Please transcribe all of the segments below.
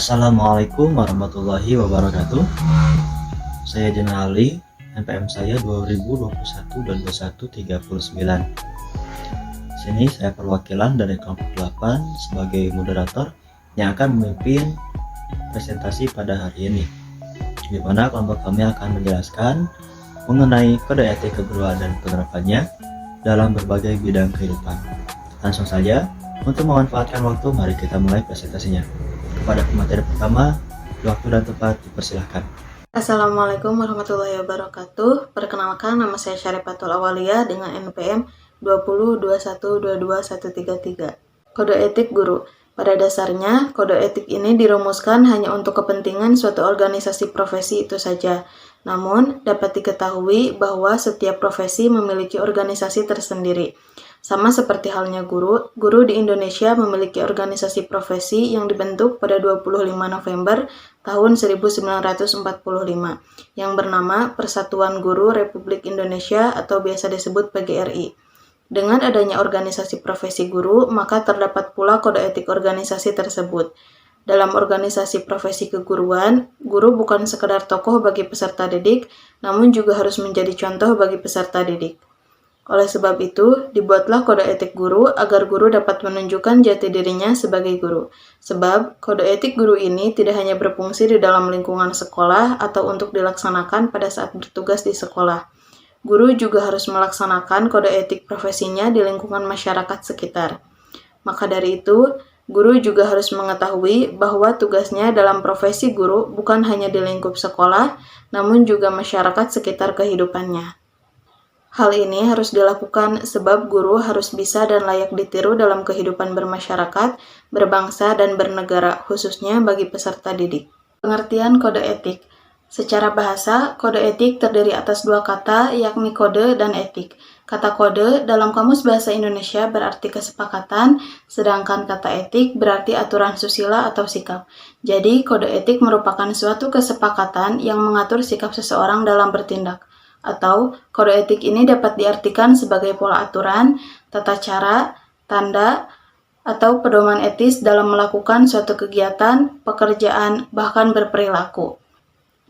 Assalamualaikum warahmatullahi wabarakatuh. Saya Jena Ali, NPM saya 2021 dan 2139. Sini saya perwakilan dari kelompok 8 sebagai moderator yang akan memimpin presentasi pada hari ini, di mana kelompok kami akan menjelaskan mengenai kode etik keguruan dan penerapannya dalam berbagai bidang kehidupan. Langsung saja, untuk memanfaatkan waktu, mari kita mulai presentasinya. Kepada pemateri pertama, waktu dan tempat dipersilahkan. Assalamualaikum warahmatullahi wabarakatuh. Perkenalkan, nama saya Syarifatul Awaliyah dengan NPM 2021222133. Kode etik guru. Pada dasarnya, kode etik ini dirumuskan hanya untuk kepentingan suatu organisasi profesi itu saja. Namun, dapat diketahui bahwa setiap profesi memiliki organisasi tersendiri. Sama seperti halnya guru di Indonesia memiliki organisasi profesi yang dibentuk pada 25 November tahun 1945 yang bernama Persatuan Guru Republik Indonesia atau biasa disebut PGRI. Dengan adanya organisasi profesi guru, maka terdapat pula kode etik organisasi tersebut. Dalam organisasi profesi keguruan, guru bukan sekedar tokoh bagi peserta didik, namun juga harus menjadi contoh bagi peserta didik. Oleh sebab itu, dibuatlah kode etik guru agar guru dapat menunjukkan jati dirinya sebagai guru. Sebab, kode etik guru ini tidak hanya berfungsi di dalam lingkungan sekolah atau untuk dilaksanakan pada saat bertugas di sekolah. Guru juga harus melaksanakan kode etik profesinya di lingkungan masyarakat sekitar. Maka dari itu, guru juga harus mengetahui bahwa tugasnya dalam profesi guru bukan hanya di lingkup sekolah, namun juga masyarakat sekitar kehidupannya. Hal ini harus dilakukan sebab guru harus bisa dan layak ditiru dalam kehidupan bermasyarakat, berbangsa, dan bernegara, khususnya bagi peserta didik. Pengertian kode etik. Secara bahasa, kode etik terdiri atas dua kata, yakni kode dan etik. Kata kode dalam Kamus Bahasa Indonesia berarti kesepakatan, sedangkan kata etik berarti aturan susila atau sikap. Jadi, kode etik merupakan suatu kesepakatan yang mengatur sikap seseorang dalam bertindak. Atau kode etik ini dapat diartikan sebagai pola aturan, tata cara, tanda, atau pedoman etis dalam melakukan suatu kegiatan, pekerjaan, bahkan berperilaku.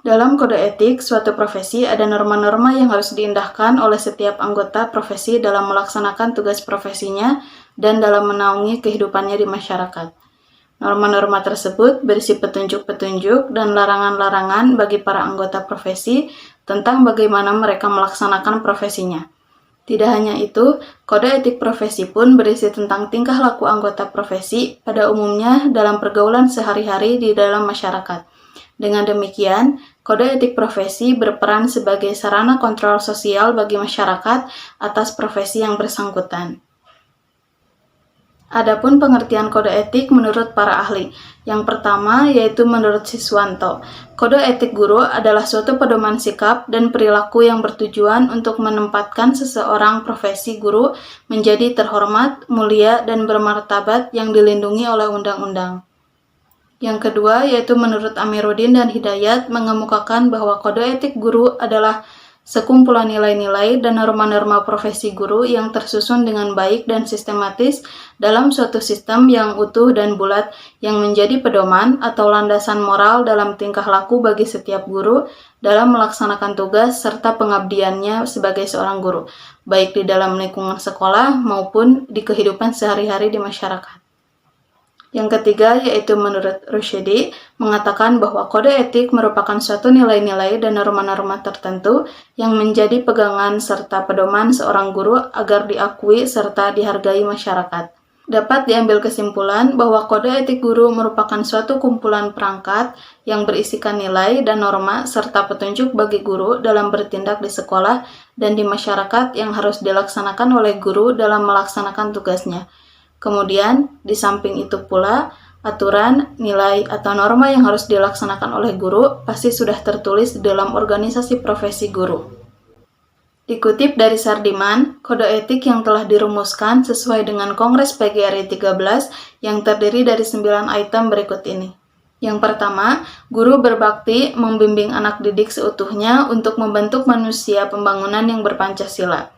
Dalam kode etik suatu profesi ada norma-norma yang harus diindahkan oleh setiap anggota profesi dalam melaksanakan tugas profesinya dan dalam menaungi kehidupannya di masyarakat. Norma-norma tersebut berisi petunjuk-petunjuk dan larangan-larangan bagi para anggota profesi tentang bagaimana mereka melaksanakan profesinya. Tidak hanya itu, kode etik profesi pun berisi tentang tingkah laku anggota profesi pada umumnya dalam pergaulan sehari-hari di dalam masyarakat. Dengan demikian, kode etik profesi berperan sebagai sarana kontrol sosial bagi masyarakat atas profesi yang bersangkutan. Adapun pengertian kode etik menurut para ahli. Yang pertama yaitu menurut Siswanto. Kode etik guru adalah suatu pedoman sikap dan perilaku yang bertujuan untuk menempatkan seseorang profesi guru menjadi terhormat, mulia, dan bermartabat yang dilindungi oleh undang-undang. Yang kedua yaitu menurut Amiruddin dan Hidayat mengemukakan bahwa kode etik guru adalah sekumpulan nilai-nilai dan norma-norma profesi guru yang tersusun dengan baik dan sistematis dalam suatu sistem yang utuh dan bulat yang menjadi pedoman atau landasan moral dalam tingkah laku bagi setiap guru dalam melaksanakan tugas serta pengabdiannya sebagai seorang guru, baik di dalam lingkungan sekolah maupun di kehidupan sehari-hari di masyarakat. Yang ketiga yaitu menurut Rushdie mengatakan bahwa kode etik merupakan suatu nilai-nilai dan norma-norma tertentu yang menjadi pegangan serta pedoman seorang guru agar diakui serta dihargai masyarakat. Dapat diambil kesimpulan bahwa kode etik guru merupakan suatu kumpulan perangkat yang berisikan nilai dan norma serta petunjuk bagi guru dalam bertindak di sekolah dan di masyarakat yang harus dilaksanakan oleh guru dalam melaksanakan tugasnya. Kemudian, di samping itu pula, aturan, nilai, atau norma yang harus dilaksanakan oleh guru pasti sudah tertulis dalam organisasi profesi guru. Dikutip dari Sardiman, kode etik yang telah dirumuskan sesuai dengan Kongres PGRI 13 yang terdiri dari 9 item berikut ini. Yang pertama, guru berbakti membimbing anak didik seutuhnya untuk membentuk manusia pembangunan yang berpancasila.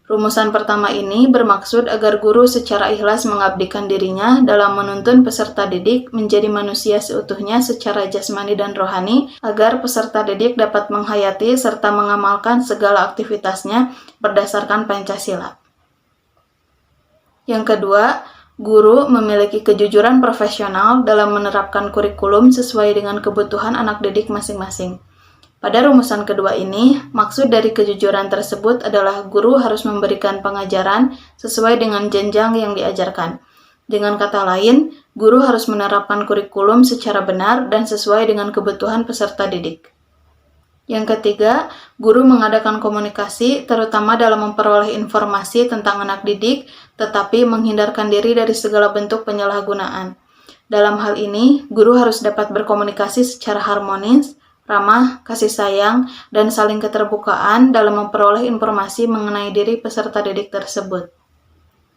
Rumusan pertama ini bermaksud agar guru secara ikhlas mengabdikan dirinya dalam menuntun peserta didik menjadi manusia seutuhnya secara jasmani dan rohani, agar peserta didik dapat menghayati serta mengamalkan segala aktivitasnya berdasarkan Pancasila. Yang kedua, guru memiliki kejujuran profesional dalam menerapkan kurikulum sesuai dengan kebutuhan anak didik masing-masing. Pada rumusan kedua ini, maksud dari kejujuran tersebut adalah guru harus memberikan pengajaran sesuai dengan jenjang yang diajarkan. Dengan kata lain, guru harus menerapkan kurikulum secara benar dan sesuai dengan kebutuhan peserta didik. Yang ketiga, guru mengadakan komunikasi terutama dalam memperoleh informasi tentang anak didik, tetapi menghindarkan diri dari segala bentuk penyalahgunaan. Dalam hal ini, guru harus dapat berkomunikasi secara harmonis, ramah, kasih sayang, dan saling keterbukaan dalam memperoleh informasi mengenai diri peserta didik tersebut.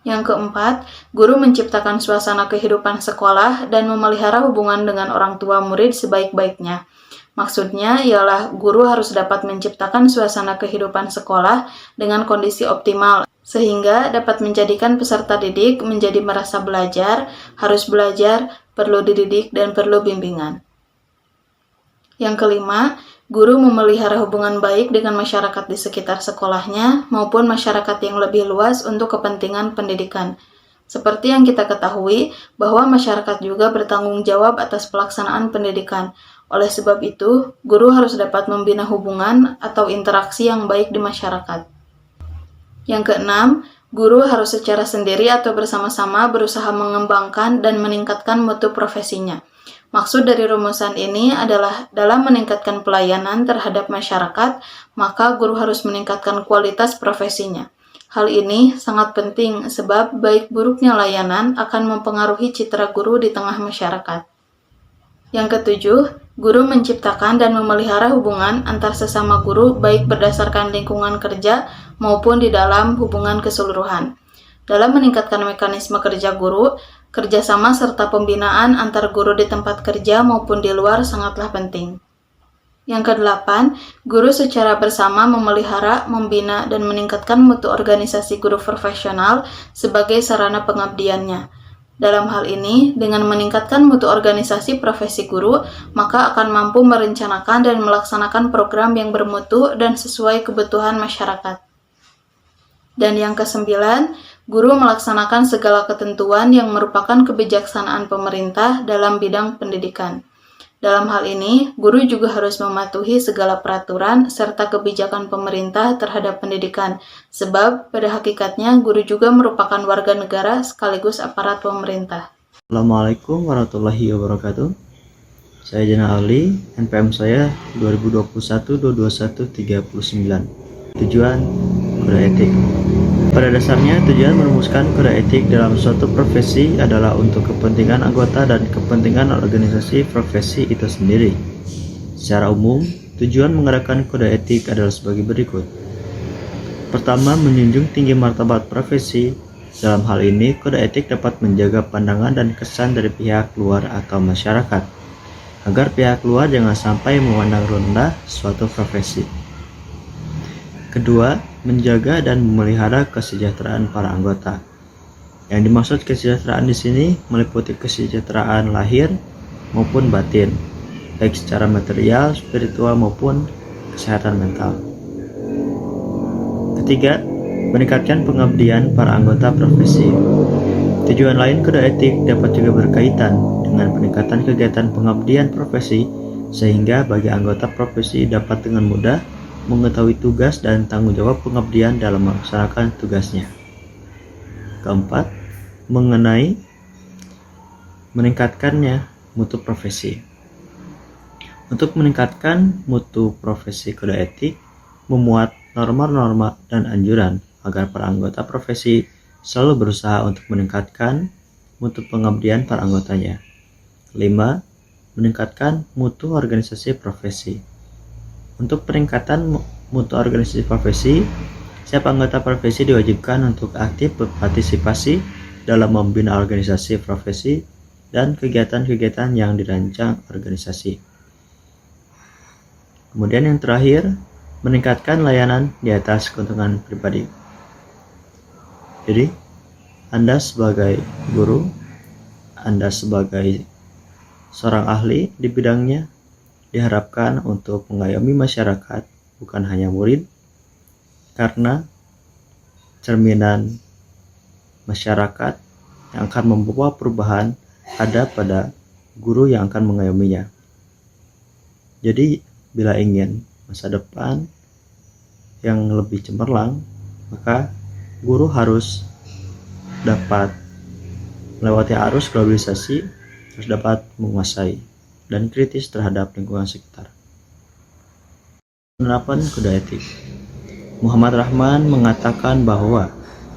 Yang keempat, guru menciptakan suasana kehidupan sekolah dan memelihara hubungan dengan orang tua murid sebaik-baiknya. Maksudnya ialah guru harus dapat menciptakan suasana kehidupan sekolah dengan kondisi optimal, sehingga dapat menjadikan peserta didik menjadi merasa belajar, harus belajar, perlu dididik, dan perlu bimbingan. Yang kelima, guru memelihara hubungan baik dengan masyarakat di sekitar sekolahnya maupun masyarakat yang lebih luas untuk kepentingan pendidikan. Seperti yang kita ketahui, bahwa masyarakat juga bertanggung jawab atas pelaksanaan pendidikan. Oleh sebab itu, guru harus dapat membina hubungan atau interaksi yang baik di masyarakat. Yang keenam, guru harus secara sendiri atau bersama-sama berusaha mengembangkan dan meningkatkan mutu profesinya. Maksud dari rumusan ini adalah dalam meningkatkan pelayanan terhadap masyarakat, maka guru harus meningkatkan kualitas profesinya. Hal ini sangat penting sebab baik buruknya layanan akan mempengaruhi citra guru di tengah masyarakat. Yang ketujuh, guru menciptakan dan memelihara hubungan antar sesama guru baik berdasarkan lingkungan kerja maupun di dalam hubungan keseluruhan. Dalam meningkatkan mekanisme kerja guru, kerjasama serta pembinaan antar guru di tempat kerja maupun di luar sangatlah penting. Yang kedelapan, guru secara bersama memelihara, membina, dan meningkatkan mutu organisasi guru profesional sebagai sarana pengabdiannya. Dalam hal ini, dengan meningkatkan mutu organisasi profesi guru, maka akan mampu merencanakan dan melaksanakan program yang bermutu dan sesuai kebutuhan masyarakat. Dan yang kesembilan, guru melaksanakan segala ketentuan yang merupakan kebijaksanaan pemerintah dalam bidang pendidikan. Dalam hal ini, guru juga harus mematuhi segala peraturan serta kebijakan pemerintah terhadap pendidikan, sebab pada hakikatnya guru juga merupakan warga negara sekaligus aparat pemerintah. Assalamualaikum warahmatullahi wabarakatuh. Saya Jana Ali, NPM saya 2021-22139. Tujuan kode etik. Pada dasarnya, tujuan merumuskan kode etik dalam suatu profesi adalah untuk kepentingan anggota dan kepentingan organisasi profesi itu sendiri. Secara umum, tujuan mengadakan kode etik adalah sebagai berikut. Pertama, menjunjung tinggi martabat profesi. Dalam hal ini, kode etik dapat menjaga pandangan dan kesan dari pihak luar atau masyarakat, agar pihak luar jangan sampai memandang rendah suatu profesi. Kedua, menjaga dan memelihara kesejahteraan para anggota. Yang dimaksud kesejahteraan di sini meliputi kesejahteraan lahir maupun batin, baik secara material, spiritual maupun kesehatan mental. Ketiga, meningkatkan pengabdian para anggota profesi. Tujuan lain kode etik dapat juga berkaitan dengan peningkatan kegiatan pengabdian profesi, sehingga bagi anggota profesi dapat dengan mudah mengetahui tugas dan tanggung jawab pengabdian dalam melaksanakan tugasnya. Keempat, mengenai meningkatkannya mutu profesi. Untuk meningkatkan mutu profesi, kode etik memuat norma-norma dan anjuran agar para anggota profesi selalu berusaha untuk meningkatkan mutu pengabdian para anggotanya. 5. Meningkatkan mutu organisasi profesi. Untuk peningkatan mutu organisasi profesi, setiap anggota profesi diwajibkan untuk aktif berpartisipasi dalam membina organisasi profesi dan kegiatan-kegiatan yang dirancang organisasi. Kemudian yang terakhir, meningkatkan layanan di atas keuntungan pribadi. Jadi, Anda sebagai guru, Anda sebagai seorang ahli di bidangnya, diharapkan untuk mengayomi masyarakat, bukan hanya murid, karena cerminan masyarakat yang akan membawa perubahan ada pada guru yang akan mengayominya. Jadi, bila ingin masa depan yang lebih cemerlang, maka guru harus dapat melewati arus globalisasi, harus dapat menguasai dan kritis terhadap lingkungan sekitar. Penerapan kode etik. Muhammad Rahman mengatakan bahwa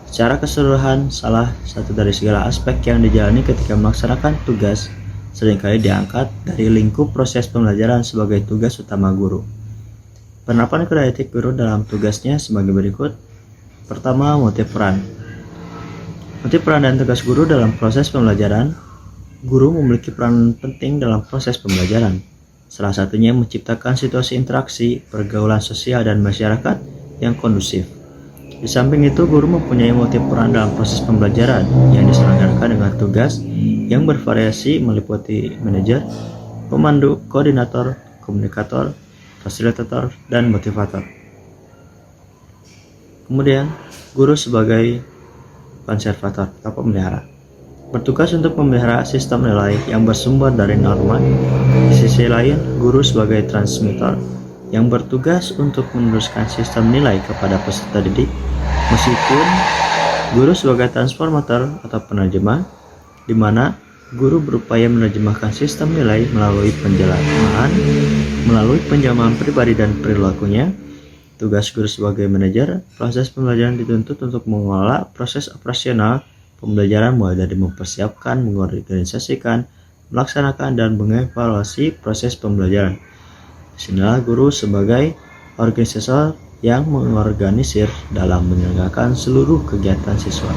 secara keseluruhan salah satu dari segala aspek yang dijalani ketika melaksanakan tugas seringkali diangkat dari lingkup proses pembelajaran sebagai tugas utama guru. Penerapan kode etik guru dalam tugasnya sebagai berikut. Pertama, motif peran. Motif peran dan tugas guru dalam proses pembelajaran. Guru memiliki peran penting dalam proses pembelajaran. Salah satunya menciptakan situasi interaksi, pergaulan sosial dan masyarakat yang kondusif. Di samping itu, guru mempunyai motif peran dalam proses pembelajaran yang diselenggarakan dengan tugas yang bervariasi meliputi manajer, pemandu, koordinator, komunikator, fasilitator, dan motivator. Kemudian, guru sebagai konservator atau pemelihara, bertugas untuk memelihara sistem nilai yang bersumber dari norma. Di sisi lain, guru sebagai transmitter yang bertugas untuk meneruskan sistem nilai kepada peserta didik, meskipun guru sebagai transformator atau penerjemah, di mana guru berupaya menerjemahkan sistem nilai melalui penjelasan pribadi dan perilakunya. Tugas guru sebagai manajer, proses pembelajaran dituntut untuk mengelola proses operasional pembelajaran mulai dari mempersiapkan, mengorganisasikan, melaksanakan, dan mengevaluasi proses pembelajaran. Disinilah guru sebagai organisator yang mengorganisir dalam menyelenggarakan seluruh kegiatan siswa.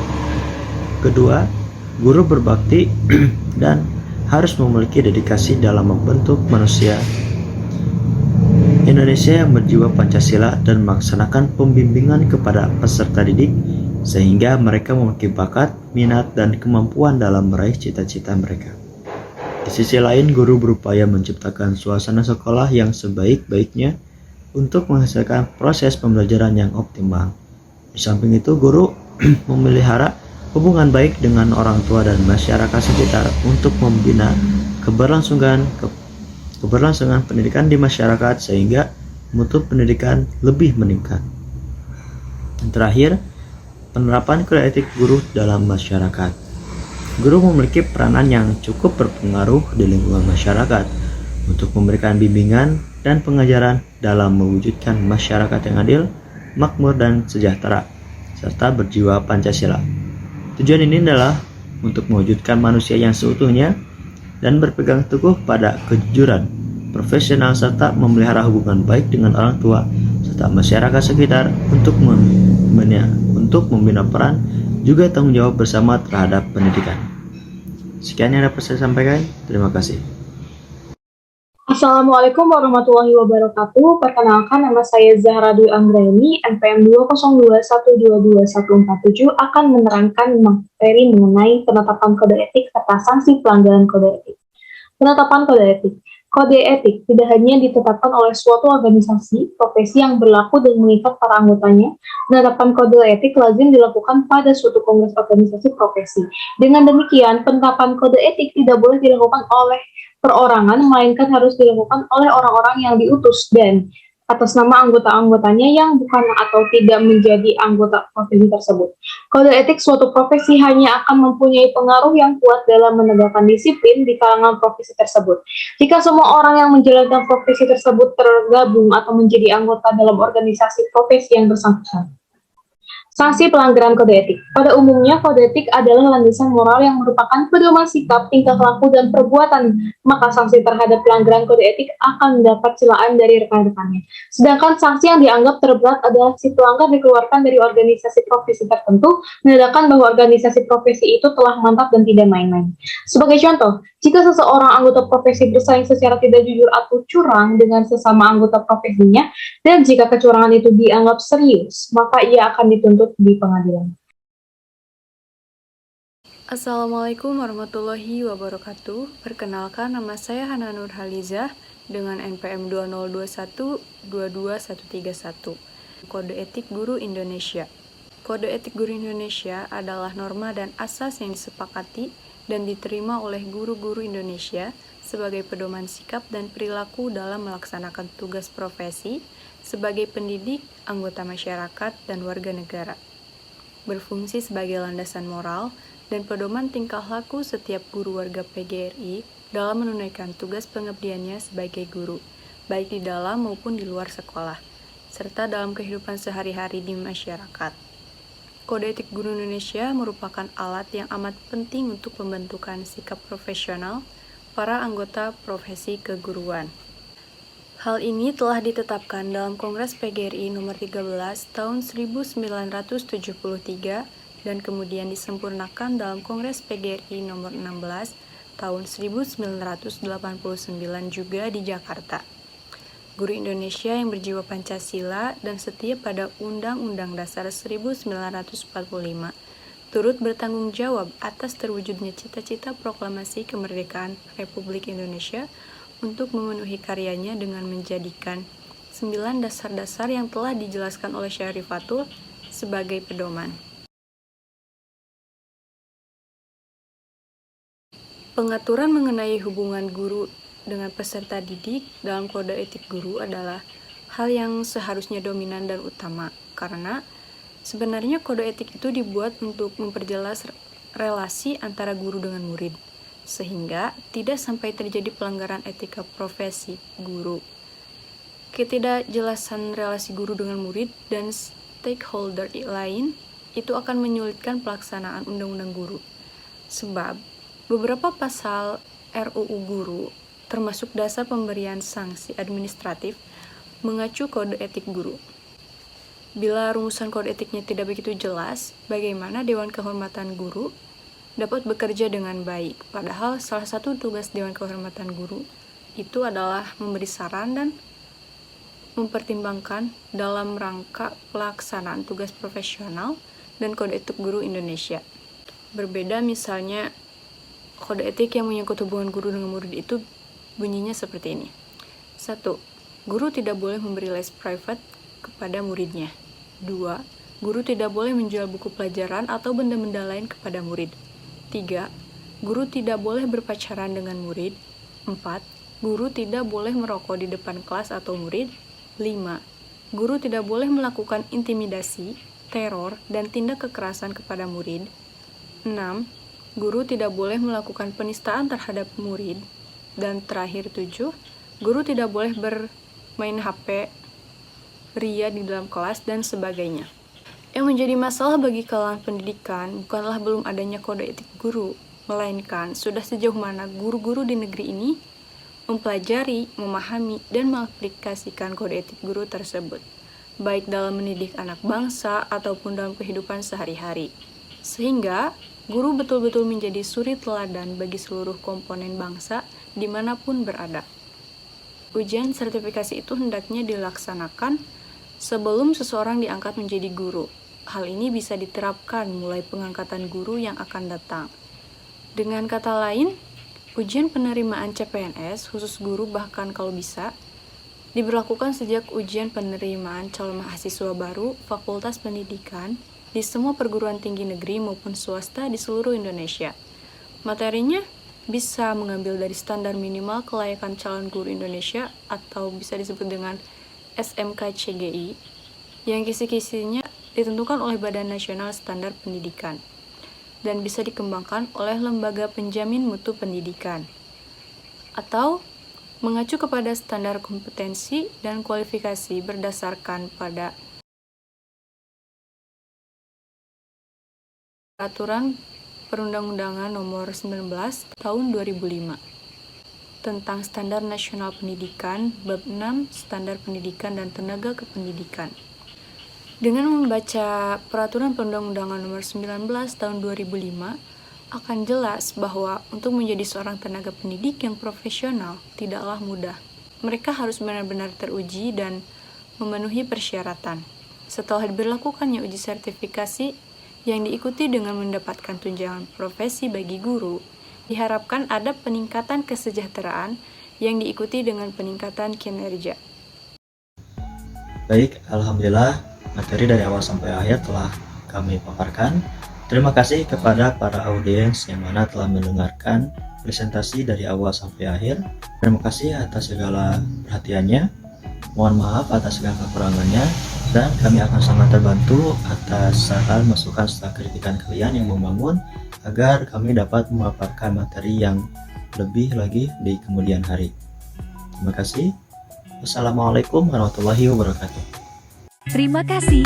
Kedua, guru berbakti dan harus memiliki dedikasi dalam membentuk manusia Indonesia yang berjiwa Pancasila dan melaksanakan pembimbingan kepada peserta didik sehingga mereka memiliki bakat, minat, dan kemampuan dalam meraih cita-cita mereka. Di sisi lain, guru berupaya menciptakan suasana sekolah yang sebaik-baiknya untuk menghasilkan proses pembelajaran yang optimal. Di samping itu, guru memelihara hubungan baik dengan orang tua dan masyarakat sekitar untuk membina keberlangsungan pendidikan di masyarakat sehingga mutu pendidikan lebih meningkat. Dan terakhir, penerapan kode etik guru dalam masyarakat. Guru memiliki peranan yang cukup berpengaruh di lingkungan masyarakat untuk memberikan bimbingan dan pengajaran dalam mewujudkan masyarakat yang adil, makmur, dan sejahtera, serta berjiwa Pancasila. Tujuan ini adalah untuk mewujudkan manusia yang seutuhnya dan berpegang teguh pada kejujuran, profesional, serta memelihara hubungan baik dengan orang tua serta masyarakat sekitar untuk membina peran juga tanggung jawab bersama terhadap pendidikan. Sekian yang dapat saya sampaikan. Terima kasih. Assalamualaikum warahmatullahi wabarakatuh. Perkenalkan, nama saya Zahra Dwi Anggraini, NPM 202122147 akan menerangkan materi mengenai penetapan kode etik serta sanksi pelanggaran kode etik. Penetapan kode etik. Kode etik tidak hanya ditetapkan oleh suatu organisasi, profesi yang berlaku dan mengikat para anggotanya. Penetapan kode etik lazim dilakukan pada suatu kongres organisasi profesi. Dengan demikian, penetapan kode etik tidak boleh dilakukan oleh perorangan, melainkan harus dilakukan oleh orang-orang yang diutus dan atas nama anggota-anggotanya yang bukan atau tidak menjadi anggota profesi tersebut. Kode etik suatu profesi hanya akan mempunyai pengaruh yang kuat dalam menegakkan disiplin di kalangan profesi tersebut. Jika semua orang yang menjalankan profesi tersebut tergabung atau menjadi anggota dalam organisasi profesi yang bersangkutan. Sanksi pelanggaran kode etik. Pada umumnya, kode etik adalah landasan moral yang merupakan pedoman sikap, tingkah laku, dan perbuatan. Maka sanksi terhadap pelanggaran kode etik akan mendapat celaan dari rekan-rekannya. Sedangkan sanksi yang dianggap terberat adalah si pelanggar dikeluarkan dari organisasi profesi tertentu, menandakan bahwa organisasi profesi itu telah mantap dan tidak main-main. Sebagai contoh, jika seseorang anggota profesi bersaing secara tidak jujur atau curang dengan sesama anggota profesinya, dan jika kecurangan itu dianggap serius, maka ia akan dituntut di pengadilan. Assalamualaikum warahmatullahi wabarakatuh. Perkenalkan, nama saya Hana Nur Halizah dengan NPM 202122131. Kode Etik Guru Indonesia. Kode Etik Guru Indonesia adalah norma dan asas yang disepakati dan diterima oleh guru-guru Indonesia sebagai pedoman sikap dan perilaku dalam melaksanakan tugas profesi sebagai pendidik, anggota masyarakat, dan warga negara. Berfungsi sebagai landasan moral dan pedoman tingkah laku setiap guru warga PGRI dalam menunaikan tugas pengabdiannya sebagai guru, baik di dalam maupun di luar sekolah, serta dalam kehidupan sehari-hari di masyarakat. Kode Etik Guru Indonesia merupakan alat yang amat penting untuk pembentukan sikap profesional para anggota profesi keguruan. Hal ini telah ditetapkan dalam Kongres PGRI nomor 13 tahun 1973 dan kemudian disempurnakan dalam Kongres PGRI nomor 16 tahun 1989 juga di Jakarta. Guru Indonesia yang berjiwa Pancasila dan setia pada Undang-Undang Dasar 1945 turut bertanggung jawab atas terwujudnya cita-cita proklamasi kemerdekaan Republik Indonesia untuk memenuhi karyanya dengan menjadikan 9 dasar-dasar yang telah dijelaskan oleh Syarifatul sebagai pedoman. Pengaturan mengenai hubungan guru dengan peserta didik dalam kode etik guru adalah hal yang seharusnya dominan dan utama, karena sebenarnya kode etik itu dibuat untuk memperjelas relasi antara guru dengan murid, sehingga tidak sampai terjadi pelanggaran etika profesi guru. Ketidakjelasan relasi guru dengan murid dan stakeholder lain itu akan menyulitkan pelaksanaan undang-undang guru, sebab beberapa pasal RUU Guru, termasuk dasar pemberian sanksi administratif, mengacu kode etik guru. Bila rumusan kode etiknya tidak begitu jelas, bagaimana Dewan Kehormatan Guru dapat bekerja dengan baik? Padahal salah satu tugas Dewan Kehormatan Guru itu adalah memberi saran dan mempertimbangkan dalam rangka pelaksanaan tugas profesional dan kode etik guru Indonesia. Berbeda misalnya, kode etik yang menyangkut hubungan guru dengan murid itu bunyinya seperti ini. 1. Guru tidak boleh memberi les private kepada muridnya. 2. Guru tidak boleh menjual buku pelajaran atau benda-benda lain kepada murid. 3. Guru tidak boleh berpacaran dengan murid. 4. Guru tidak boleh merokok di depan kelas atau murid. 5. Guru tidak boleh melakukan intimidasi, teror, dan tindak kekerasan kepada murid. 6. Guru tidak boleh melakukan penistaan terhadap murid. Dan terakhir 7, guru tidak boleh bermain HP, ria di dalam kelas, dan sebagainya. Yang menjadi masalah bagi kalangan pendidikan bukanlah belum adanya kode etik guru, melainkan sudah sejauh mana guru-guru di negeri ini mempelajari, memahami, dan mengaplikasikan kode etik guru tersebut, baik dalam mendidik anak bangsa ataupun dalam kehidupan sehari-hari. Sehingga guru betul-betul menjadi suri teladan bagi seluruh komponen bangsa dimanapun berada. Ujian sertifikasi itu hendaknya dilaksanakan sebelum seseorang diangkat menjadi guru. Hal ini bisa diterapkan mulai pengangkatan guru yang akan datang. Dengan kata lain, ujian penerimaan CPNS khusus guru bahkan kalau bisa diberlakukan sejak ujian penerimaan calon mahasiswa baru Fakultas Pendidikan di semua perguruan tinggi negeri maupun swasta di seluruh Indonesia. Materinya bisa mengambil dari standar minimal kelayakan calon guru Indonesia atau bisa disebut dengan SMK-CGI yang kisi-kisinya ditentukan oleh Badan Nasional Standar Pendidikan dan bisa dikembangkan oleh Lembaga Penjamin Mutu Pendidikan atau mengacu kepada standar kompetensi dan kualifikasi berdasarkan pada Peraturan Perundang-undangan Nomor 19 Tahun 2005 tentang Standar Nasional Pendidikan Bab 6 Standar Pendidikan dan Tenaga Kependidikan. Dengan membaca Peraturan Perundang-undangan Nomor 19 Tahun 2005, akan jelas bahwa untuk menjadi seorang tenaga pendidik yang profesional tidaklah mudah. Mereka harus benar-benar teruji dan memenuhi persyaratan. Setelah diberlakukannya uji sertifikasi yang diikuti dengan mendapatkan tunjangan profesi bagi guru, diharapkan ada peningkatan kesejahteraan yang diikuti dengan peningkatan kinerja. Baik, alhamdulillah materi dari awal sampai akhir telah kami paparkan. Terima kasih kepada para audiens yang mana telah mendengarkan presentasi dari awal sampai akhir. Terima kasih atas segala perhatiannya. Mohon maaf atas segala kekurangannya, dan kami akan sangat terbantu atas saran, masukan, serta kritikan kalian yang membangun agar kami dapat memaparkan materi yang lebih lagi di kemudian hari. Terima kasih. Wassalamualaikum warahmatullahi wabarakatuh. Terima kasih.